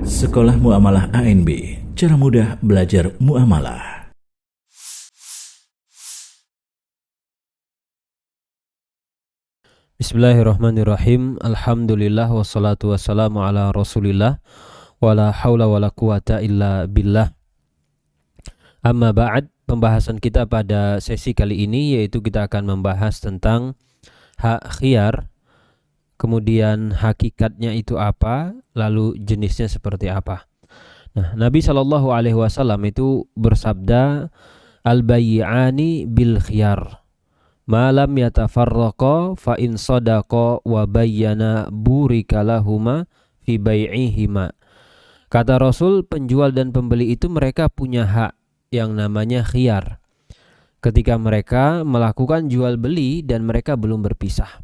Sekolah Muamalah ANB, cara mudah belajar muamalah. Bismillahirrahmanirrahim. Alhamdulillah wassalatu wassalamu ala Rasulillah wala haula wala quwata illa billah. Amma ba'd, pembahasan kita pada sesi kali ini yaitu kita akan membahas tentang hak khiyar, kemudian hakikatnya itu apa, lalu jenisnya seperti apa. Nah, Nabi SAW itu bersabda, al-bayyi'ani bil khiyar malam yatafarraqa fa in sadaqa wa bayyana burika lahuma fi bai'ihima. Kata Rasul, penjual dan pembeli itu mereka punya hak yang namanya khiyar ketika mereka melakukan jual beli dan mereka belum berpisah.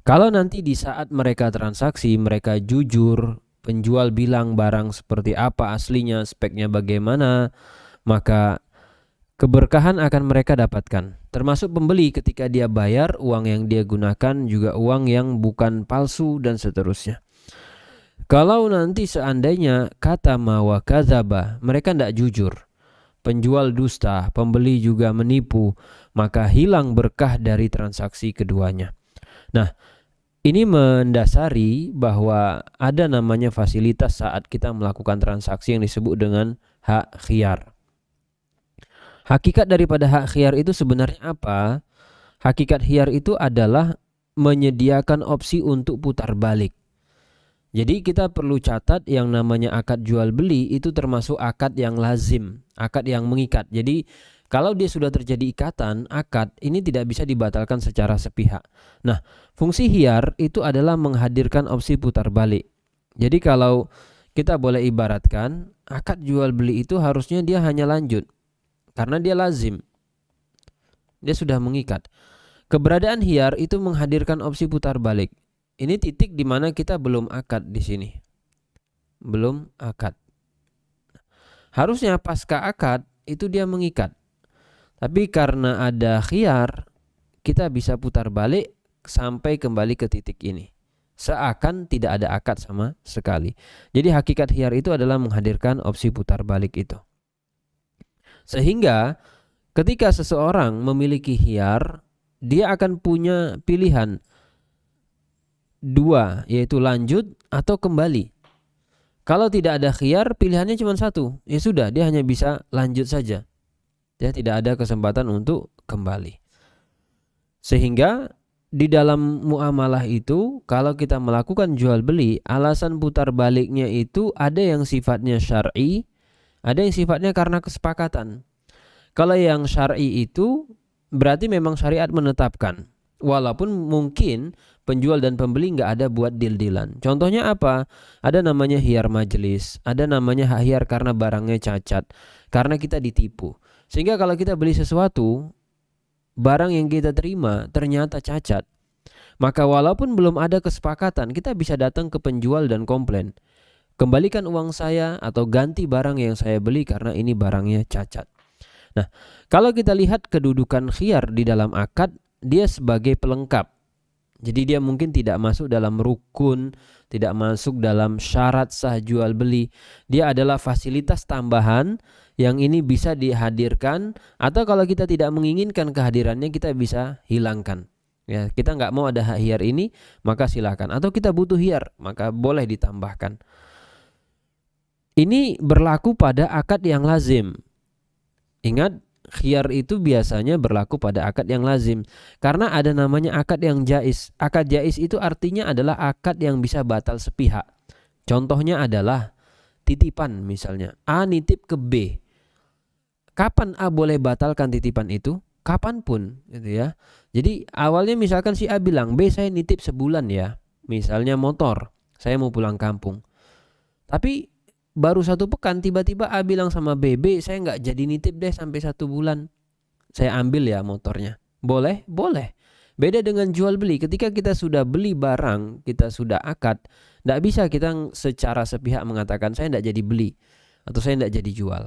Kalau nanti di saat mereka transaksi mereka jujur, penjual bilang barang seperti apa aslinya, speknya bagaimana, maka keberkahan akan mereka dapatkan. Termasuk pembeli ketika dia bayar, uang yang dia gunakan juga uang yang bukan palsu dan seterusnya. Kalau nanti seandainya kata wa kadzaba, mereka tidak jujur, penjual dusta, pembeli juga menipu, maka hilang berkah dari transaksi keduanya. Nah, ini mendasari bahwa ada namanya fasilitas saat kita melakukan transaksi yang disebut dengan hak khiyar. Hakikat daripada hak khiyar itu sebenarnya apa? Hakikat khiyar itu adalah menyediakan opsi untuk putar balik. Jadi kita perlu catat yang namanya akad jual beli itu termasuk akad yang lazim, akad yang mengikat. Jadi kalau dia sudah terjadi ikatan, akad ini tidak bisa dibatalkan secara sepihak. Nah, fungsi khiyar itu adalah menghadirkan opsi putar balik. Jadi kalau kita boleh ibaratkan, akad jual beli itu harusnya dia hanya lanjut. Karena dia lazim, dia sudah mengikat. Keberadaan khiyar itu menghadirkan opsi putar balik. Ini titik di mana kita belum akad di sini, belum akad. Harusnya pasca akad itu dia mengikat. Tapi karena ada khiyar, kita bisa putar balik sampai kembali ke titik ini, seakan tidak ada akad sama sekali. Jadi hakikat khiyar itu adalah menghadirkan opsi putar balik itu. Sehingga ketika seseorang memiliki khiyar, dia akan punya pilihan dua, yaitu lanjut atau kembali. Kalau tidak ada khiyar, pilihannya cuma satu, ya sudah, dia hanya bisa lanjut saja. Dia tidak ada kesempatan untuk kembali. Sehingga di dalam muamalah itu, kalau kita melakukan jual beli, alasan putar baliknya itu ada yang sifatnya syar'i, ada yang sifatnya karena kesepakatan. Kalau yang syar'i itu berarti memang syariat menetapkan. Walaupun mungkin penjual dan pembeli nggak ada buat deal-dealan. Contohnya apa? Ada namanya khiyar majelis, ada namanya hak khiyar karena barangnya cacat, karena kita ditipu. Sehingga kalau kita beli sesuatu, barang yang kita terima ternyata cacat, maka walaupun belum ada kesepakatan, kita bisa datang ke penjual dan komplain. Kembalikan uang saya atau ganti barang yang saya beli karena ini barangnya cacat. Nah, kalau kita lihat kedudukan khiyar di dalam akad, dia sebagai pelengkap. Jadi dia mungkin tidak masuk dalam rukun, tidak masuk dalam syarat sah jual beli. Dia adalah fasilitas tambahan yang ini bisa dihadirkan, atau kalau kita tidak menginginkan kehadirannya kita bisa hilangkan. Ya, kita nggak mau ada hak khiyar ini, maka silakan. Atau kita butuh khiyar, maka boleh ditambahkan. Ini berlaku pada akad yang lazim. Ingat, khiyar itu biasanya berlaku pada akad yang lazim. Karena ada namanya akad yang jaiz. Akad jaiz itu artinya adalah akad yang bisa batal sepihak. Contohnya adalah titipan misalnya. A nitip ke B. Kapan A boleh batalkan titipan itu? Kapanpun, gitu ya. Jadi awalnya misalkan si A bilang, B saya nitip sebulan ya. Misalnya motor, saya mau pulang kampung. Tapi baru 1 pekan tiba-tiba A bilang sama B, saya nggak jadi nitip deh sampai 1 bulan. Saya ambil ya motornya. Boleh? Boleh. Beda dengan jual beli. Ketika kita sudah beli barang, kita sudah akad, nggak bisa kita secara sepihak mengatakan saya nggak jadi beli atau saya nggak jadi jual.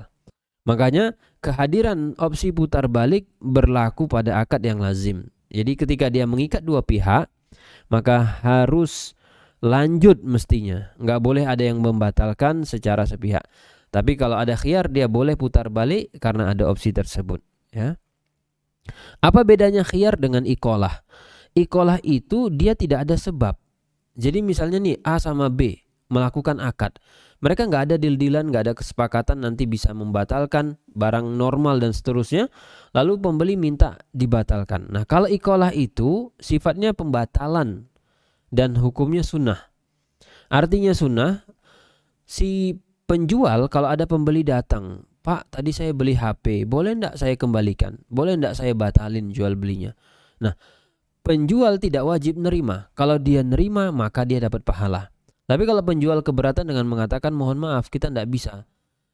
Makanya kehadiran opsi putar balik berlaku pada akad yang lazim. Jadi ketika dia mengikat dua pihak, maka harus lanjut mestinya. Nggak boleh ada yang membatalkan secara sepihak. Tapi kalau ada khiyar dia boleh putar balik karena ada opsi tersebut. Ya. Apa bedanya khiyar dengan iqalah? Iqalah itu dia tidak ada sebab. Jadi misalnya nih A sama B melakukan akad. Mereka nggak ada deal-dealan, nggak ada kesepakatan nanti bisa membatalkan barang normal dan seterusnya. Lalu pembeli minta dibatalkan. Nah kalau iqalah itu sifatnya pembatalan dan hukumnya sunnah. Artinya sunnah, si penjual kalau ada pembeli datang, Pak tadi saya beli HP, boleh nggak saya kembalikan? Boleh nggak saya batalin jual belinya? Nah penjual tidak wajib nerima. Kalau dia nerima maka dia dapat pahala. Tapi kalau penjual keberatan dengan mengatakan mohon maaf kita tidak bisa,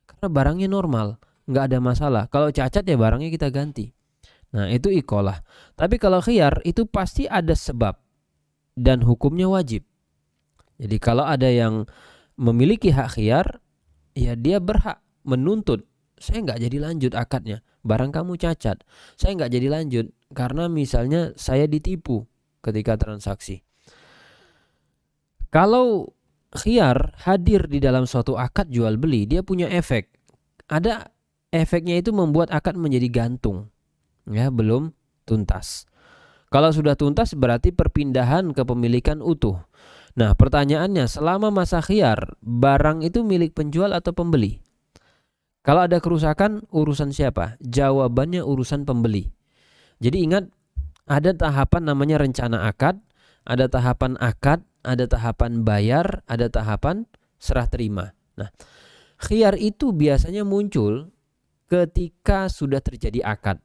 karena barangnya normal, nggak ada masalah. Kalau cacat ya barangnya kita ganti. Nah itu iqalah. Tapi kalau khiyar itu pasti ada sebab dan hukumnya wajib. Jadi kalau ada yang memiliki hak khiyar, ya dia berhak menuntut. Saya nggak jadi lanjut akadnya, barang kamu cacat. Saya nggak jadi lanjut karena misalnya saya ditipu ketika transaksi. Kalau khiyar hadir di dalam suatu akad jual beli, dia punya efek. Ada efeknya itu membuat akad menjadi gantung, ya belum tuntas. Kalau sudah tuntas berarti perpindahan kepemilikan utuh. Nah pertanyaannya, selama masa khiyar barang itu milik penjual atau pembeli? Kalau ada kerusakan urusan siapa? Jawabannya urusan pembeli. Jadi ingat, ada tahapan namanya rencana akad, ada tahapan akad, ada tahapan bayar, ada tahapan serah terima. Nah, khiyar itu biasanya muncul ketika sudah terjadi akad.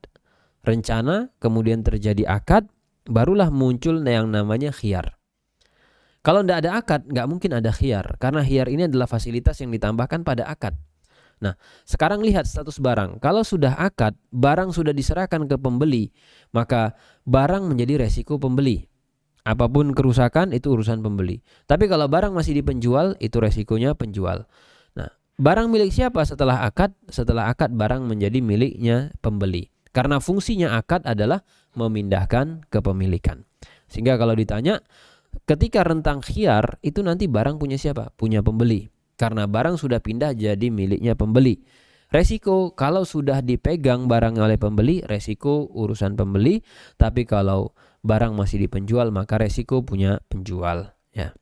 Rencana, kemudian terjadi akad, barulah muncul yang namanya khiyar. Kalau tidak ada akad, nggak mungkin ada khiyar. Karena khiyar ini adalah fasilitas yang ditambahkan pada akad. Nah, sekarang lihat status barang. Kalau sudah akad, barang sudah diserahkan ke pembeli, maka barang menjadi resiko pembeli. Apapun kerusakan itu urusan pembeli. Tapi kalau barang masih di penjual, itu resikonya penjual. Nah, barang milik siapa setelah akad? Setelah akad barang menjadi miliknya pembeli. Karena fungsinya akad adalah memindahkan kepemilikan. Sehingga kalau ditanya, ketika rentang khiyar itu nanti barang punya siapa? Punya pembeli. Karena barang sudah pindah jadi miliknya pembeli. Resiko kalau sudah dipegang barang oleh pembeli, resiko urusan pembeli. Tapi kalau barang masih di penjual, maka resiko punya penjual. Ya.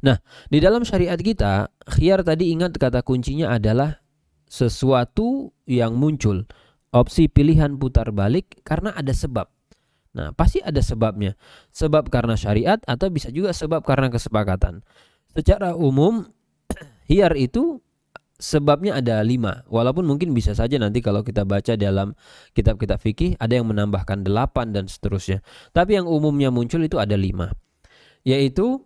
Nah, di dalam syariat kita, khiyar tadi ingat kata kuncinya adalah sesuatu yang muncul. Opsi pilihan putar balik karena ada sebab. Nah, pasti ada sebabnya. Sebab karena syariat atau bisa juga sebab karena kesepakatan. Secara umum, khiyar itu sebabnya ada 5, walaupun mungkin bisa saja nanti kalau kita baca dalam kitab-kitab fikih ada yang menambahkan 8 dan seterusnya. Tapi yang umumnya muncul itu ada 5, yaitu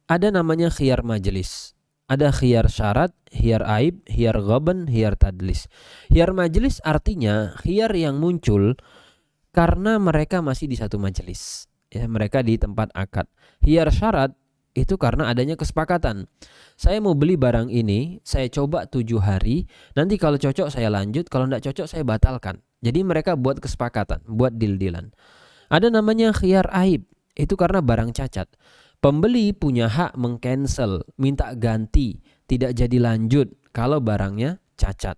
ada namanya khiyar majelis, ada khiyar syarat, khiyar aib, khiyar ghaban, khiyar tadlis. Khiyar majelis artinya khiyar yang muncul karena mereka masih di satu majelis, ya, mereka di tempat akad. Khiyar syarat itu karena adanya kesepakatan. Saya mau beli barang ini, saya coba 7 hari, nanti kalau cocok saya lanjut, kalau tidak cocok saya batalkan. Jadi mereka buat kesepakatan, buat deal-dealan. Ada namanya khiyar aib, itu karena barang cacat. Pembeli punya hak mengcancel, minta ganti, tidak jadi lanjut kalau barangnya cacat.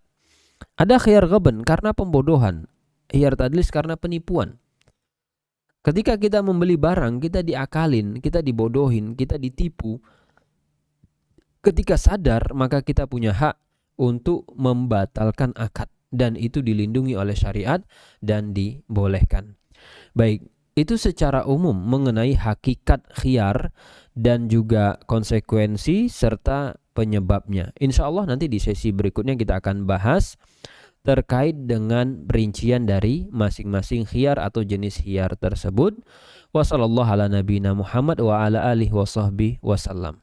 Ada khiyar ghaban karena pembodohan, khiyar tadlis karena penipuan. Ketika kita membeli barang, kita diakalin, kita dibodohin, kita ditipu. Ketika sadar, maka kita punya hak untuk membatalkan akad. Dan itu dilindungi oleh syariat dan dibolehkan. Baik, itu secara umum mengenai hakikat khiyar dan juga konsekuensi serta penyebabnya. Insya Allah nanti di sesi berikutnya kita akan bahas terkait dengan rincian dari masing-masing khiyar atau jenis khiyar tersebut. Wassallallahu ala nabiyina Muhammad wa ala alihi wa sahbihi wasallam.